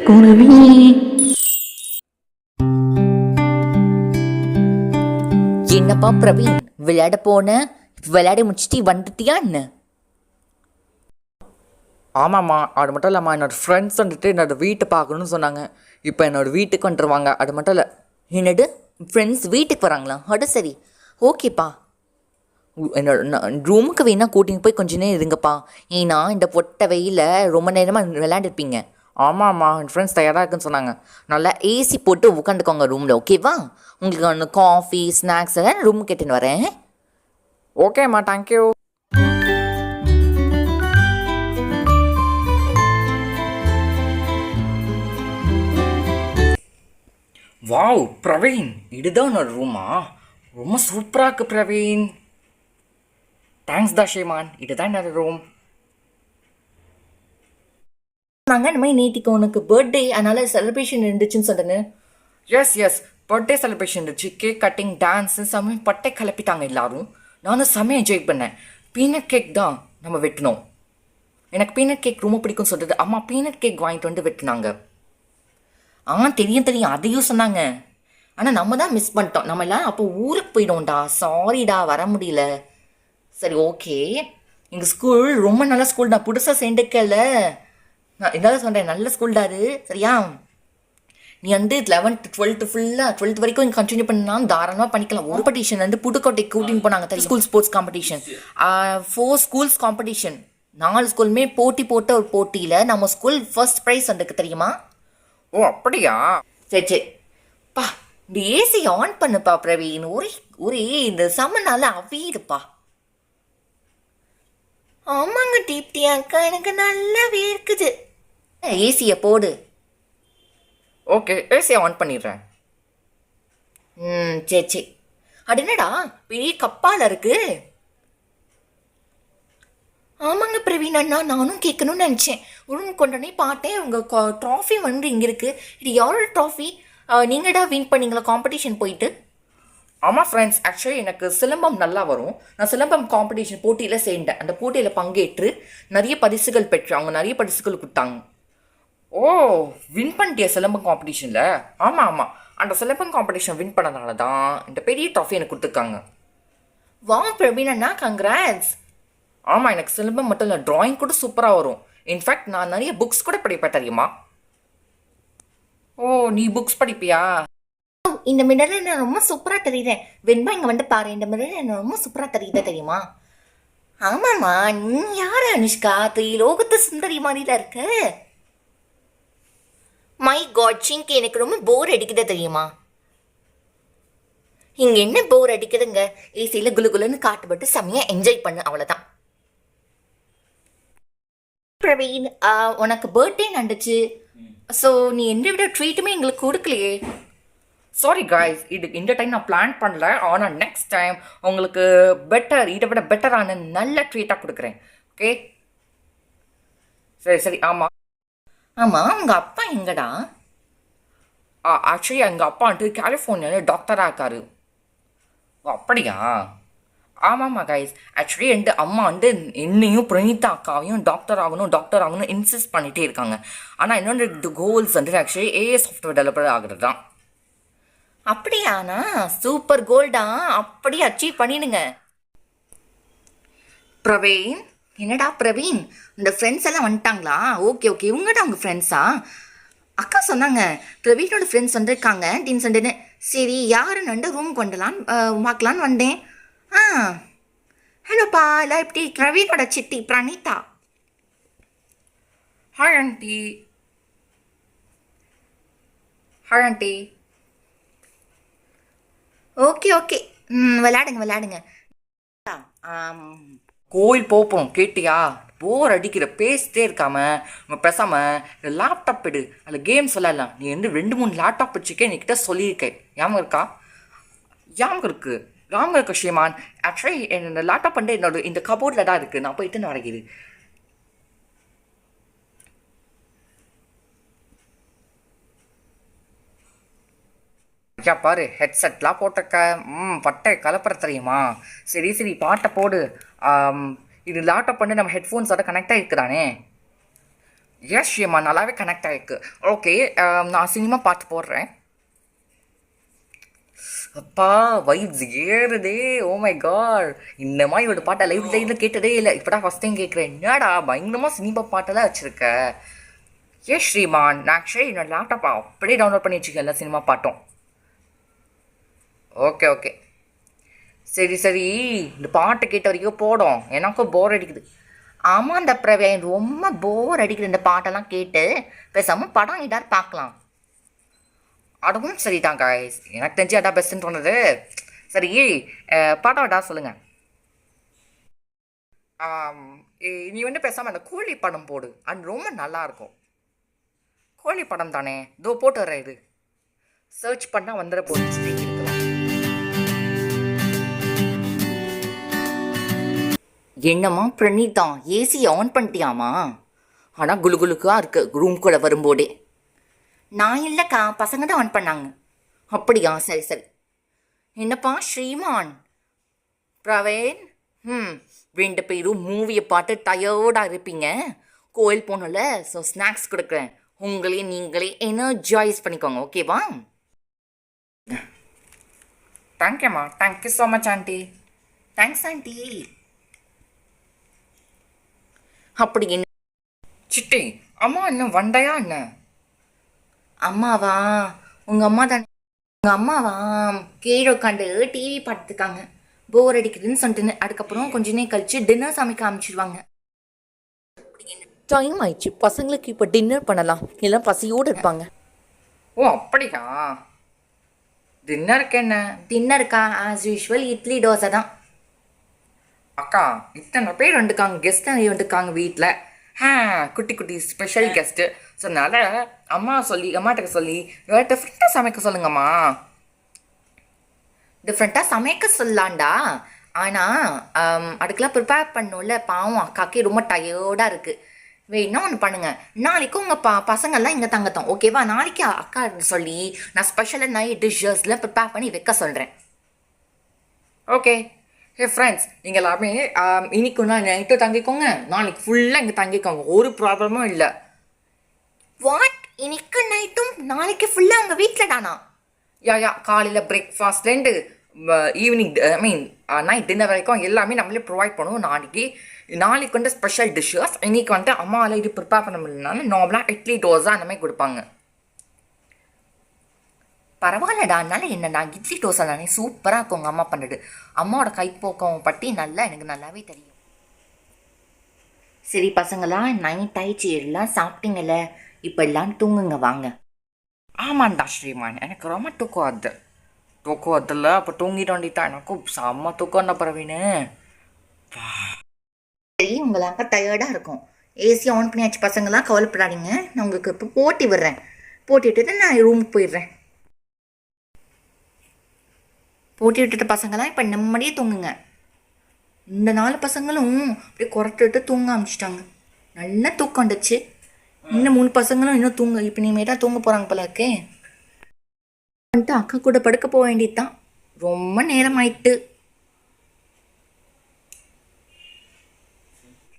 குருவி. என்னப்பா பிரவீன், விளையாட போன? விளையாடி முடிச்சுட்டு வந்துட்டியா என்ன? ஆமாம்மா, அது மட்டும் இல்லாமல் என்னோடய ஃப்ரெண்ட்ஸ் வந்துட்டு என்னோடய வீட்டை பார்க்கணுன்னு சொன்னாங்க. இப்போ என்னோடய வீட்டுக்கு வந்துருவாங்க. அது மட்டும் இல்லை. என்னடு, ஃப்ரெண்ட்ஸ் வீட்டுக்கு வராங்களா? அது சரி, ஓகேப்பா. என்னோட ரூமுக்கு வேணா கூட்டின்னு போய் கொஞ்ச நேரம் இருங்கப்பா. ஏன்னா இந்த பொட்டை வெயில ரொம்ப நேரமாக விளையாண்டுருப்பீங்க. ஆமாம்மா, என் ஃப்ரெண்ட்ஸ் தயாராக இருக்குன்னு சொன்னாங்க. நல்லா ஏசி போட்டு உட்காந்துக்கோங்க ரூமில், ஓகேவா? உங்களுக்கு ஒன்று காஃபி ஸ்நாக்ஸ் எல்லாம் ரூமுக்கு கேட்டுன்னு வரேன். ஓகேம்மா, தேங்க்யூ. வாவ் பிரவீன், இதுதான் என்னோட ரூமா? ரொம்ப சூப்பராக இருக்குது பிரவீன். தேங்க்ஸ் தா ஷேமான், இதுதான் என்னோட ரூம். நாங்கள் இந்த மாதிரி நேற்றுக்கு உனக்கு பர்த்டே, அதனால் செலிப்ரேஷன் இருந்துச்சுன்னு சொன்னேன்னு. எஸ், பர்த்டே செலிப்ரேஷன் இருந்துச்சு. கேக் கட்டிங், டான்ஸு, செம்மையாக பட்டை கிளப்பிட்டாங்க எல்லாரும். நானும் செம்மையாக என்ஜாய் பண்ணேன். பீனட் கேக் தான் நம்ம வெட்டினோம். எனக்கு பீனட் கேக் ரொம்ப பிடிக்கும்னு சொல்லிட்டு அம்மா பீனட் கேக் வாங்கிட்டு வந்து வெட்டினாங்க. தெரியும் அதையும் சொன்னாங்க. ஆனால் நம்ம தான் மிஸ் பண்ணிட்டோம். நம்ம எல்லாம் அப்போ ஊருக்கு போயிடுவோம்டா. சாரிடா, வர முடியல. சரி, ஓகே. எங்கள் ஸ்கூல் ரொம்ப நல்ல ஸ்கூல். நான் புதுசாக சேர்ந்துக்கல. நான் என்ன சொல்கிறேன், நல்ல ஸ்கூல்டா அது, சரியா? நீ வந்து 11th 12th ஃபுல்லாக 12th வரைக்கும் இங்கே கண்டினியூ பண்ணாலும் தாராளமாக பண்ணிக்கலாம். ஒரு காம்படிஷன் வந்து புதுக்கோட்டை கூட்டின்னு போனாங்க. தெரியும், school sports competition. 4 schools competition. 4 ஸ்கூலுமே போட்டி போட்ட ஒரு போட்டியில் நம்ம ஸ்கூல் ஃபர்ஸ்ட் ப்ரைஸ் வந்துருக்கு, தெரியுமா? ஓ அப்படியா? சரி பா, இந்த ஏசி ஆன் பண்ணுப்பா பிரவீன். ஒரே இந்த சம்மனால அவியுதுப்பா. ஆமாங்க தீப்தியா அக்கா, எனக்கு நல்லா வேர்க்குது. ஏசியை போடு. ஓகே, ஏசியை ஆன் பண்ணிடுறேன். சரி. அது என்னடா பெரிய கப்பால இருக்கு? ஆமாங்க பிரவீன் அண்ணா, நானும் கேட்கணும்னு நினச்சேன். ரூம் கொண்டோடனே பார்த்தேன், உங்கள் ட்ராஃபி வந்து இங்கே இருக்குது. இது யாரோட ட்ராஃபி? நீங்கள்டா வின் பண்ணீங்களா காம்படிஷன் போயிட்டு? ஆமாம் ஃப்ரெண்ட்ஸ், ஆக்சுவலி எனக்கு சிலம்பம் நல்லா வரும். நான் சிலம்பம் காம்படிஷன் போட்டியில் சேர்ந்தேன். அந்த போட்டியில் பங்கேற்று நிறைய பரிசுகள் பெற்றேன். அவங்க நிறைய பரிசுகள் கொடுத்தாங்க. ஓ, வின் பண்ணிட்டிய சிலம்பம் காம்படிஷனில்? ஆமாம், அந்த சிலம்பம் காம்படிஷன் வின் பண்ணனால தான் இந்த பெரிய ட்ராஃபி எனக்கு கொடுத்துருக்காங்க. வா பிரவீன் அண்ணா, கங்க்ராட்ஸ். ஆமாம், எனக்கு சிலம்பம் மட்டும் இல்லை, ட்ராயிங் கூட சூப்பராக வரும். இன்ஃபேக்ட் நான் நிறைய புக்ஸ் கூட படிப்பேன், தெரியுமா? ஓ, நீ புக்ஸ் படிப்பியா? இந்த மிடல் என்ன ரொம்ப சூப்பராக தெரியுதேன். வெண்பா இங்கே வந்து பாரு, இந்த மிடல் என்ன ரொம்ப சூப்பராக தெரியுதே, தெரியுமா? ஆமாம்மா, நீ யார் அனுஷ்கா? லோகத்து சுந்தரி மாதிரில இருக்க. மை காட் சிங்க், எனக்கு ரொம்ப போர் அடிக்குதே, தெரியுமா? இங்கே என்ன போர் அடிக்குதுங்க? ஏசியில் குலுகுலுன்னு காட்டுப்பட்டு செம்மையாக என்ஜாய் பண்ணு, அவ்வளோதான். பிரவீன், உனக்கு பர்த்டே நடந்துச்சு. ஸோ நீ எந்த விட ட்ரீட்டுமே எங்களுக்கு கொடுக்கலையே. சாரி காய்ஸ், இந்த டைம் நான் பிளான் பண்ணல. ஆனால் நெக்ஸ்ட் டைம் உங்களுக்கு பெட்டர், இதை விட பெட்டரான நல்ல ட்ரீட்டாக கொடுக்குறேன். ஓகே, சரி. ஆமாம், உங்கள் அப்பா எங்கடா? ஆக்சுவலி எங்கள் அப்பா வந்துட்டு கலிஃபோர்னியாவில் டாக்டராக இருக்காரு. ஓ அப்படியா? ஆமாம்மா கைஸ், ஆக்சுவலி என் அம்மா வந்து என்னையும் பிரணீதா அக்காவையும் டாக்டர் ஆகணும்னு இன்சிஸ்ட் பண்ணிகிட்டே இருக்காங்க. ஆனால் என்னோட கோல்ஸ் வந்து ஆக்சுவலி ஏஏ சாஃப்ட்வேர் டெவலப்பர் ஆகிறது தான். அப்படியாண்ணா, சூப்பர் கோல்டா. அப்படியே அச்சீவ் பண்ணிடுங்க. பிரவீன், என்னடா பிரவீன், இந்த ஃப்ரெண்ட்ஸ் எல்லாம் வந்துட்டாங்களா? ஓகே, இவங்கடா உங்கள் ஃப்ரெண்ட்ஸா? அக்கா சொன்னாங்க பிரவீனோட ஃப்ரெண்ட்ஸ் வந்துருக்காங்க அப்படின்னு சொல்லிட்டு. சரி, யாருன்னு ரூம் பார்க்கலான்னு வந்தேன். ஹலோப்பா, எல்லாம் எப்படி? பிரவீனோட சித்தி பிரணீதா. Hi aunty. ஓகே. விளையாடுங்க. கோயில் போப்போம், கேட்டியா? போர் அடிக்கிற, பேசிட்டே இருக்காம பேசாமல் லேப்டாப் எடு, அதில் கேம்ஸ் விளையாடலாம். நீ வந்து 2-3 லேப்டாப் வச்சுக்க என்கிட்ட சொல்லியிருக்கேன். ஞாபகம் இருக்கா? ஞாபகம் இருக்கு ஷேமான். ஆக்சுவலி என்னோட லேப்டாப் வந்து என்னோட இந்த கபோர்டில் தான் இருக்குது. நான் போயிட்டு வரைகிறது. ஐயா பாரு, ஹெட்செட்லாம் போட்டிருக்க. பட்டை கலப்புற தெரியுமா? சரி, பாட்டை போடு. இது லேப்டாப் வந்து நம்ம ஹெட்ஃபோன்ஸோட கனெக்ட் ஆகிருக்குதானே? எஸ் ஸ்ரீமா, நல்லாவே கனெக்ட் ஆகிருக்கு. ஓகே, நான் சினிமா பாட்டு போடுறேன். அப்பா வைப்ஸ் ஏறுதே. ஓ மை காட், இந்த மாதிரி ஒரு பாட்டை லைவ்ல கேட்டதே இல்லை. இப்போடா ஃபஸ்ட் டைம் கேட்குறேன். என்னடா பயங்கரமாக சினிமா பாட்டெல்லாம் வச்சுருக்க. எஸ் ஸ்ரீமான், நான் ஆக்சுவலி என்னோட லேப்டாப்பை அப்படியே டவுன்லோட் பண்ணி வச்சுக்கேன் எல்லா சினிமா பாட்டும். ஓகே ஓகே, சரி சரி, இந்த பாட்டை கேட்ட வரைக்கும் போடும், எனக்கும் போர் அடிக்குது. ஆமாம், அந்த பிரவீன் ரொம்ப போர் அடிக்குது இந்த பாட்டெல்லாம் கேட்டு. பேசாமல் படம் ஏதாவது பார்க்கலாம். அதுவும் சரிதான் காய்ஸ், எனக்கு தெரிஞ்சு அதான் பெஸ்ட்டுன்னு தோணுது. சரி, பாடம் ஏதாவது சொல்லுங்கள். நீ வந்து பேசாமல் அந்த கோழி படம் போடு, அது ரொம்ப நல்லாயிருக்கும். கோழி படம் தானே, இதோ போட்டு வர. இது சர்ச் பண்ணால் வந்துட போச்சு. என்னம்மா பிரணீதா, ஏசி ஆன் பண்ணிட்டியாமா? ஆனால் குலுகுலுக்காக இருக்குது ரூம்குள்ளே வரும்போதே. நான் இல்லைக்கா, பசங்க தான் ஆன் பண்ணாங்க. அப்படியா, சரி சரி. என்னப்பா ஸ்ரீமான், பிரவீன், ரெண்டு பேரும் மூவியை பார்த்து டயர்டாக இருப்பீங்க. கோயில் போனோம்ல, ஸோ ஸ்நாக்ஸ் கொடுக்குறேன். உங்களையும் நீங்களே எனர்ஜைஸ் பண்ணிக்கோங்க, ஓகேவா? தேங்க்யூம்மா, thank you so much aunty. Thanks aunty. அப்படி என்ன சிட்டி, அம்மா என்ன வண்டையா என்ன? அம்மாவா? உங்கள் அம்மா தானே. உங்கள் அம்மாவா கீழே உட்காந்து டிவி பார்த்துருக்காங்க. போர் அடிக்குதுன்னு சொல்லிட்டு அதுக்கப்புறம் கொஞ்ச நேரம் கழிச்சு டின்னர் சமைக்க ஆரம்பிச்சிடுவாங்க. டைம் ஆயிடுச்சு, பசங்களுக்கு இப்போ டின்னர் பண்ணலாம், எல்லாம் பசியோடு இருப்பாங்க. ஓ அப்படியா? டின்னருக்கு என்ன? டின்னருக்கா ஆஸ் யூஷுவல் இட்லி தோசை தான். அக்கா, இத்தனை பேர் வந்துருக்காங்க, கெஸ்ட் நிறைய வந்துருக்காங்க வீட்டில். குட்டி குட்டி ஸ்பெஷல் கெஸ்ட்டு. ஸோ அதனால் அம்மாட்ட சொல்லி வேறு டிஃப்ரெண்ட்டாக சமைக்க சொல்லுங்கம்மா. டிஃப்ரெண்ட்டாக சமைக்க சொல்லலாண்டா, ஆனால் அதுக்கெல்லாம் ப்ரிப்பேர் பண்ணோம்ல, பாவம் அக்காக்கே ரொம்ப டயர்டாக இருக்குது. வேணா ஒன்று பண்ணுங்கள், நாளைக்கு உங்கள் பசங்கள்லாம் இங்கே தங்கத்தோம், ஓகேவா? நாளைக்கு அக்கா சொல்லி நான் ஸ்பெஷலாக நைட் டிஷ்ஷஸ்லாம் ப்ரிப்பேர் பண்ணி வைக்க சொல்கிறேன். ஓகே. ஹே ஃப்ரெண்ட்ஸ், நீங்கள் எல்லாமே இன்னைக்கு நான் நைட்டு தங்கிக்கோங்க, நாளைக்கு ஃபுல்லாக இங்கே தங்கிக்கோங்க, ஒரு ப்ராப்ளமும் இல்லை. வாட்? இன்னைக்கு நைட்டும் நாளைக்கு ஃபுல்லாக உங்கள் வீட்டில் தானா? யா, காலையில் பிரேக்ஃபாஸ்ட்லேருந்து ஈவினிங் நைட் டின்னர் வரைக்கும் எல்லாமே நம்மளே ப்ரொவைட் பண்ணுவோம். நாளைக்கு வந்து ஸ்பெஷல் டிஷ்ஷஸ், இன்றைக்கி வந்துட்டு அம்மாவில் இது ப்ரிப்பேர் பண்ண முடியலனால நார்மலாக இட்லி தோசை அந்த மாதிரி கொடுப்பாங்க. பரவாயில்லடா, அதனால என்னடா, இட்லி தோசை தானே, சூப்பராக இருக்கும் உங்கள் அம்மா பண்ணுறது. அம்மாவோட கைப்போக்கம் பற்றி எனக்கு நல்லாவே தெரியும். சரி பசங்களா, நைட் ஆயிடுச்சு, எல்லாம் சாப்பிட்டீங்கல்ல, இப்போ எல்லாம் தூங்குங்க வாங்க. ஆமாண்டா ஸ்ரீமான், எனக்கு ரொம்ப தூக்கம் அதில் அப்போ தூங்கிட்டு வந்துட்டா எனக்கும் செம்ம தூக்கம் தான் பிரவீனு. சரி, உங்களாங்க டயர்டாக இருக்கும், ஏசி ஆன் பண்ணியாச்சு பசங்களாம், கவலைப்படாதீங்க. நான் உங்களுக்கு இப்போ போட்டி விடுறேன், போட்டி விட்டுட்டு நான் ரூமுக்கு போயிடுறேன். போட்டி விட்டுட்டு பசங்களாம் இப்போ நிம்மதியே தூங்குங்க. இந்த 4 பசங்களும் அப்படியே குறைச்சிட்டு தூங்க ஆரம்பிச்சிட்டாங்க. நல்லா தூக்கம் வந்துச்சு. இன்னும் 3 பசங்களும் இன்னும் இப்போ இனிமேல் தான் தூங்க போகிறாங்க போல இருக்கே. வந்துட்டு அக்கா கூட படுக்க போக வேண்டியது தான். ரொம்ப நேரம் ஆயிட்டு.